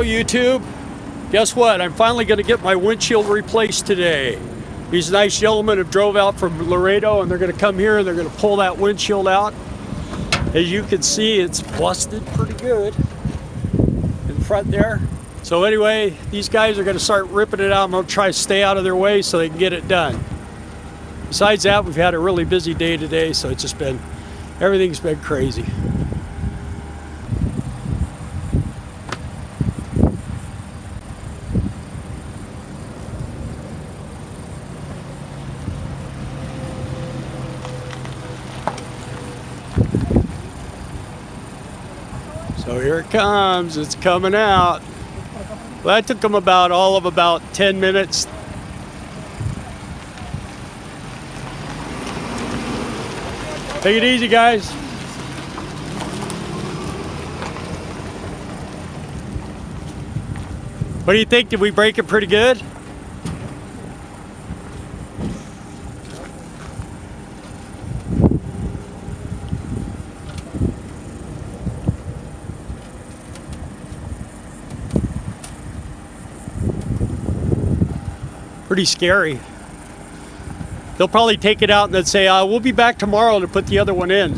Hello YouTube. Guess what? I'm finally going to get my windshield replaced today. These nice gentlemen have drove out from Laredo and they're going to come here and they're going to pull that windshield out. As you can see, it's busted pretty good in front there. So anyway, these guys are going to start ripping it out. I'm going to try to stay out of their way so they can get it done. Besides that, we've had a really busy day today, so it's just been, everything's been crazy. So here it comes, it's coming out. Well, that took them all of about 10 minutes. Take it easy, guys. What do you think? Did we break it pretty good? Pretty scary. They'll probably take it out and then say, we'll be back tomorrow to put the other one in.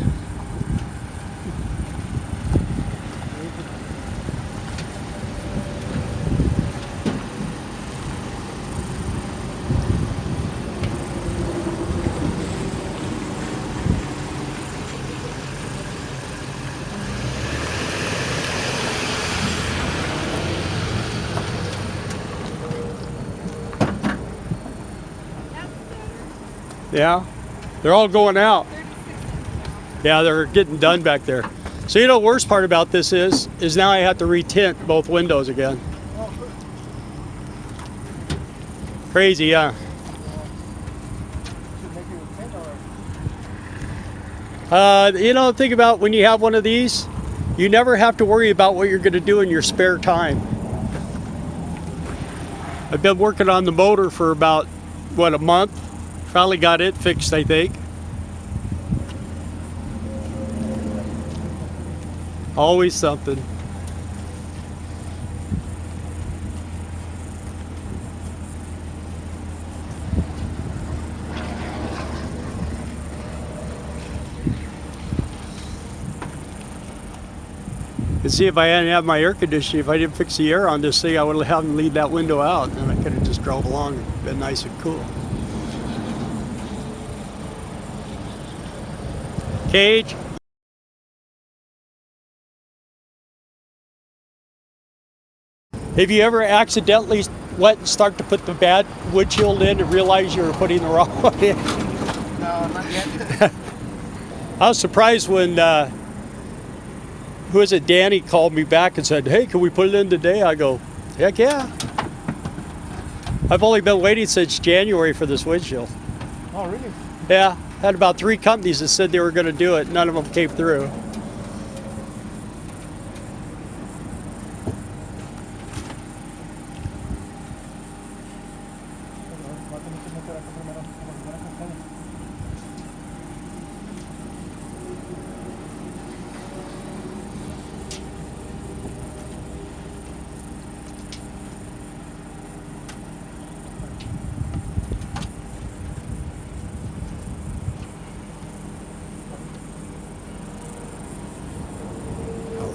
Yeah, they're all going out. Yeah, they're getting done back there. So you know the worst part about this is now I have to retint both windows again. Crazy, yeah. You know, think about when you have one of these, you never have to worry about what you're going to do in your spare time. I've been working on the motor for about, what, a month? Finally got it fixed, I think. Always something. And see, if I hadn't had my air conditioning, if I didn't fix the air on this thing, I would have had to leave that window out and I could have just drove along and been nice and cool. Cage. Have you ever accidentally went and start to put the bad windshield in and realize you were putting the wrong one in? No, not yet. I was surprised when, who is it, Danny called me back and said, hey, can we put it in today? I go, heck yeah. I've only been waiting since January for this windshield. Oh, really? Yeah. Had about 3 companies that said they were going to do it. None of them came through.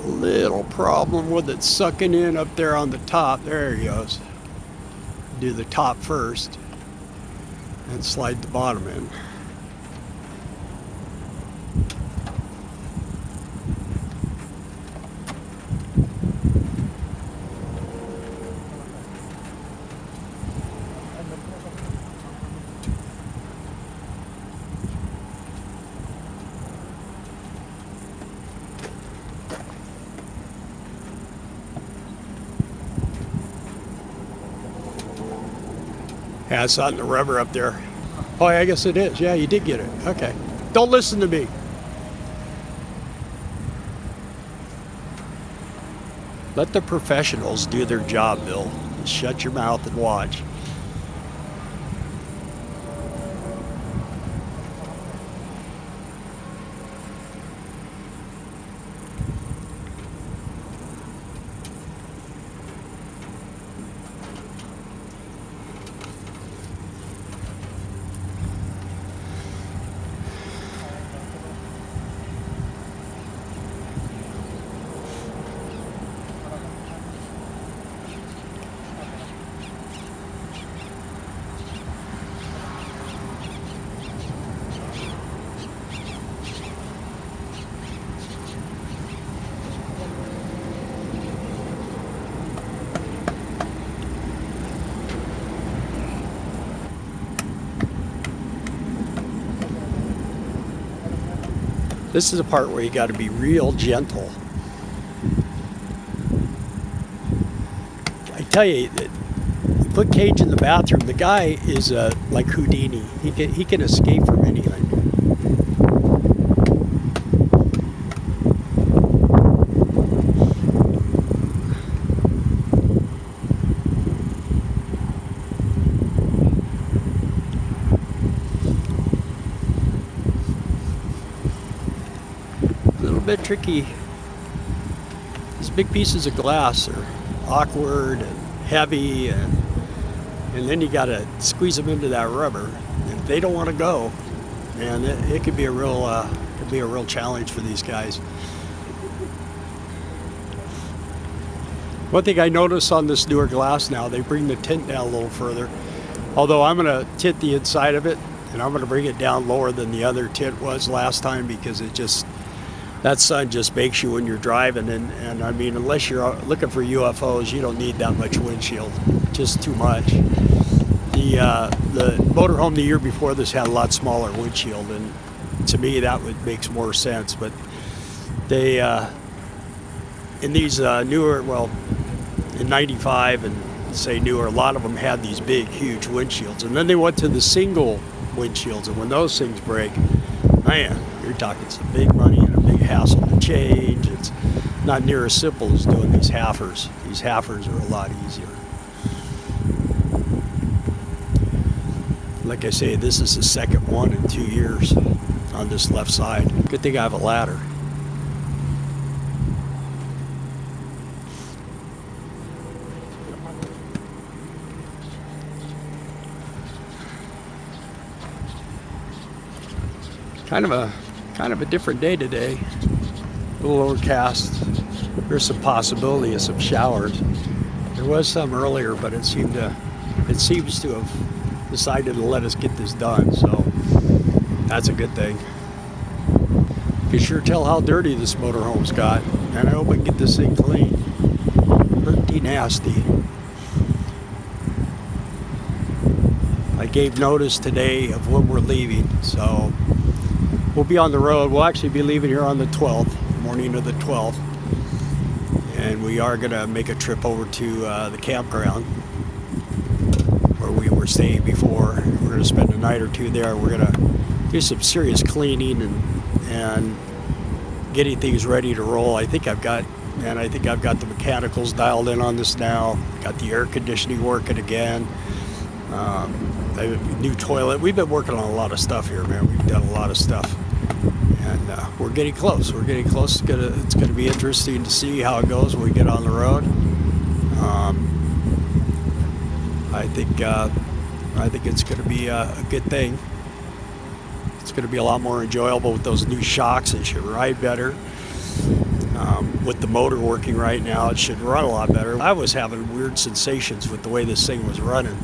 Little problem with it sucking in up there on the top. There he goes. Do the top first and slide the bottom in. Yeah, it's not in the rubber up there. Oh, I guess it is. Yeah, you did get it. Okay. Don't listen to me. Let the professionals do their job, Bill. Shut your mouth and watch. This is a part where you got to be real gentle. I tell you, you put Cage in the bathroom, the guy is like Houdini. He can escape from anything. A little bit tricky. These big pieces of glass are awkward and heavy, and then you got to squeeze them into that rubber, and they don't want to go. And it could be a real challenge for these guys. One thing I notice on this newer glass now, they bring the tint down a little further. Although I'm going to tint the inside of it, and I'm going to bring it down lower than the other tint was last time, because that sun just bakes you when you're driving, and I mean, unless you're looking for UFOs, you don't need that much windshield, just too much. The motorhome the year before this had a lot smaller windshield, and to me that makes more sense. But they in these newer, well, in '95 and say newer, a lot of them had these big, huge windshields, and then they went to the single windshields, and when those things break, man, you're talking some big money and a big hassle to change. It's not near as simple as doing these halfers. These halfers are a lot easier. Like I say, this is the second one in 2 years on this left side. Good thing I have a ladder. Kind of a different day today. A little overcast. There's some possibility of some showers. There was some earlier, but it seems to have decided to let us get this done, so that's a good thing. You can sure tell how dirty this motorhome's got, and I hope I can get this thing clean. Pretty nasty. I gave notice today of when we're leaving, so we'll be on the road. We'll actually be leaving here on the 12th, morning of the 12th. And we are going to make a trip over to the campground where we were staying before. We're going to spend a night or two there. We're going to do some serious cleaning and getting things ready to roll. I think I've got the mechanicals dialed in on this now. Got the air conditioning working again. New toilet. We've been working on a lot of stuff here, man. We've done a lot of stuff, and we're getting close. It's gonna be interesting to see how it goes when we get on the road. I think it's gonna be a good thing. It's gonna be a lot more enjoyable with those new shocks. It should ride better. With the motor working right now, it should run a lot better. I was having weird sensations with the way this thing was running.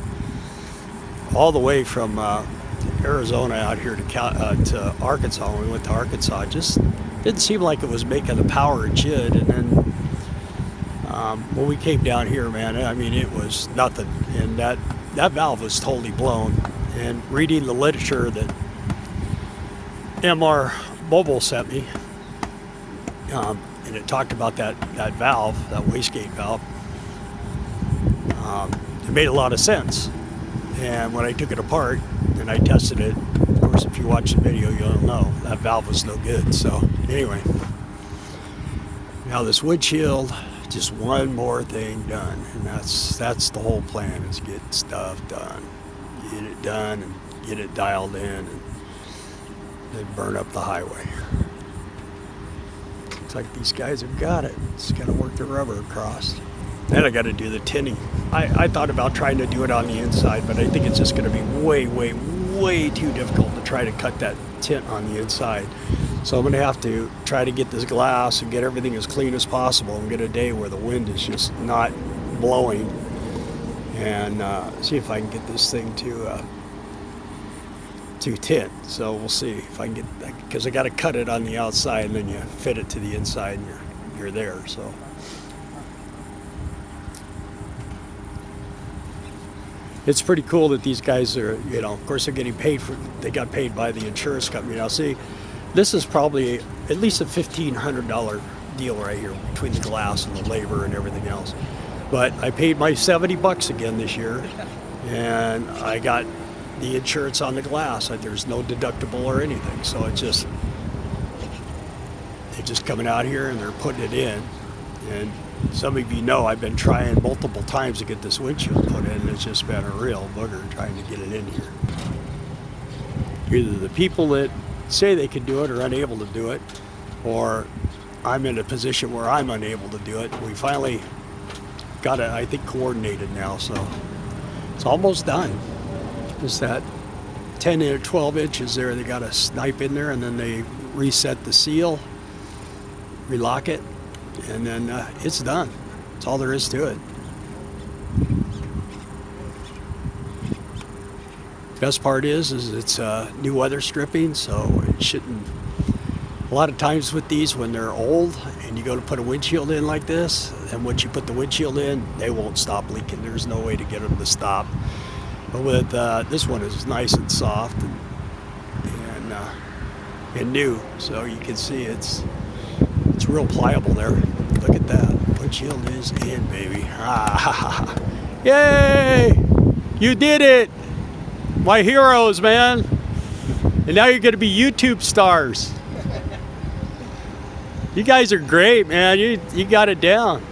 All the way from Arizona out here to Arkansas. When we went to Arkansas, it just didn't seem like it was making the power it should. And then when we came down here, man, I mean, it was nothing. And that valve was totally blown. And reading the literature that MR Mobile sent me, and it talked about that valve, that wastegate valve, it made a lot of sense. And when I took it apart and I tested it, of course, if you watch the video, you'll know that valve was no good. So anyway, now this windshield, just one more thing done, and that's the whole plan, is get stuff done, get it done, and get it dialed in, and then burn up the highway. Looks like these guys have got it. Just gotta work the rubber across. Then I got to do the tinning. I thought about trying to do it on the inside, but I think it's just going to be way, way, way too difficult to try to cut that tint on the inside. So I'm going to have to try to get this glass and get everything as clean as possible and get a day where the wind is just not blowing, and see if I can get this thing to tint. So we'll see if I can get, because I got to cut it on the outside and then you fit it to the inside and you're there. So. It's pretty cool that these guys are, of course they're getting paid they got paid by the insurance company. Now see, This is probably at least a $1,500 deal right here between the glass and the labor and everything else. But I paid my 70 bucks again this year, and I got the insurance on the glass. There's no deductible or anything, so they're just coming out here and they're putting it in. And some of you know I've been trying multiple times to get this windshield put in, and it's just been a real booger trying to get it in here. Either the people that say they can do it are unable to do it, or I'm in a position where I'm unable to do it. We finally got it, I think, coordinated now, so it's almost done. Just that 10 or 12 inches there, they got to snipe in there, and then they reset the seal, relock it, and then it's done. That's all there is to it. Best part is it's new weather stripping, so it shouldn't. A lot of times with these, when they're old and you go to put a windshield in like this, and once you put the windshield in, they won't stop leaking. There's no way to get them to stop. But with this one, is nice and soft and new, so you can see it's real pliable there. Look at that. Windshield is in, baby. Ah, yay! You did it! My heroes, man. And now you're going to be YouTube stars. You guys are great, man. You got it down.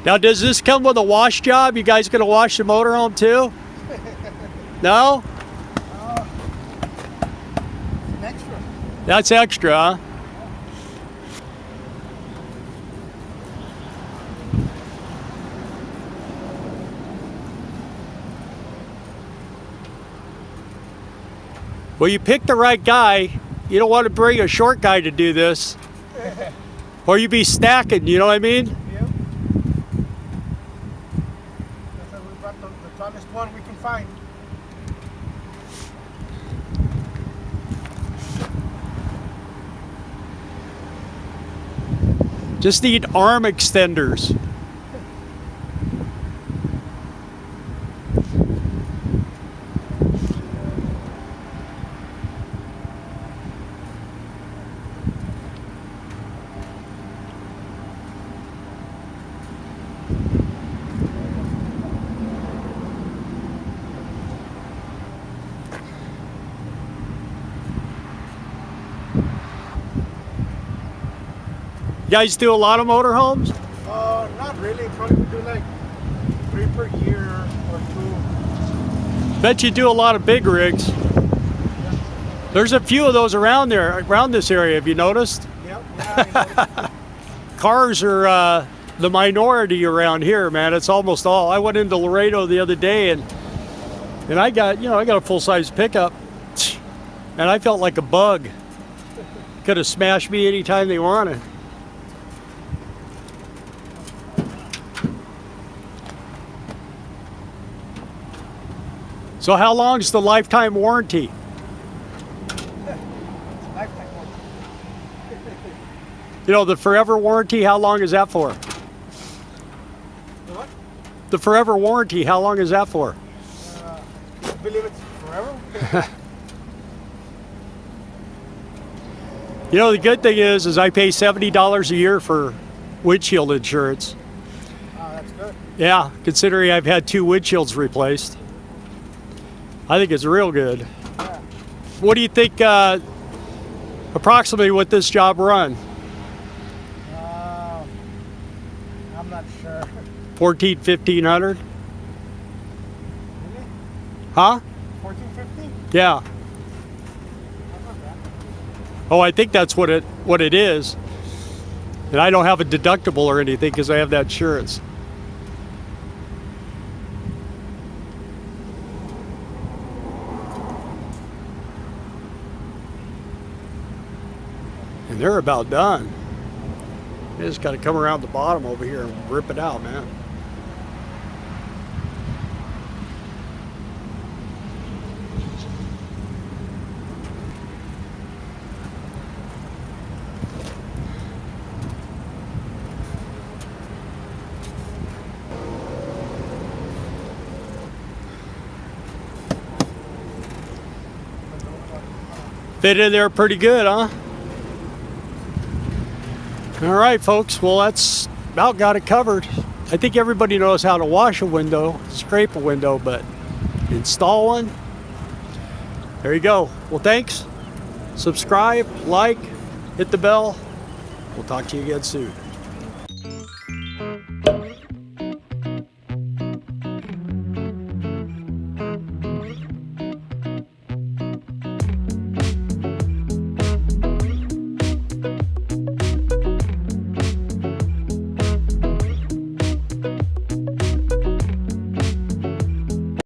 Now, does this come with a wash job? You guys going to wash the motorhome too? No? Extra. That's extra, huh? Well, you picked the right guy. You don't want to bring a short guy to do this, or you'd be stacking, you know what I mean? Yep. So we brought the tallest one we can find. Just need arm extenders. You guys do a lot of motorhomes? Not really. Probably we do like 3 per year or 2. Bet you do a lot of big rigs. Yeah. There's a few of those around this area. Have you noticed? Yep. Yeah, Cars are the minority around here, man. It's almost all. I went into Laredo the other day, and I got a full-size pickup, and I felt like a bug. Could have smashed me anytime they wanted. So how long is the lifetime warranty? lifetime. You know, the forever warranty, how long is that for? The what? The forever warranty, how long is that for? I believe it's forever. You know, the good thing is I pay $70 a year for windshield insurance. That's good. Yeah, considering I've had 2 windshields replaced. I think it's real good. Yeah. What do you think approximately would this job run? I'm not sure. 14, 1500? Really? Huh? 1450? Yeah. Oh, I think that's what it is. And I don't have a deductible or anything because I have that insurance. And they're about done. You just got to come around the bottom over here and rip it out, man. Fit in there pretty good, huh? All right, folks. Well, that's about got it covered. I think everybody knows how to wash a window, scrape a window, but install one, there you go. Well, thanks. Subscribe, like, hit the bell. We'll talk to you again soon.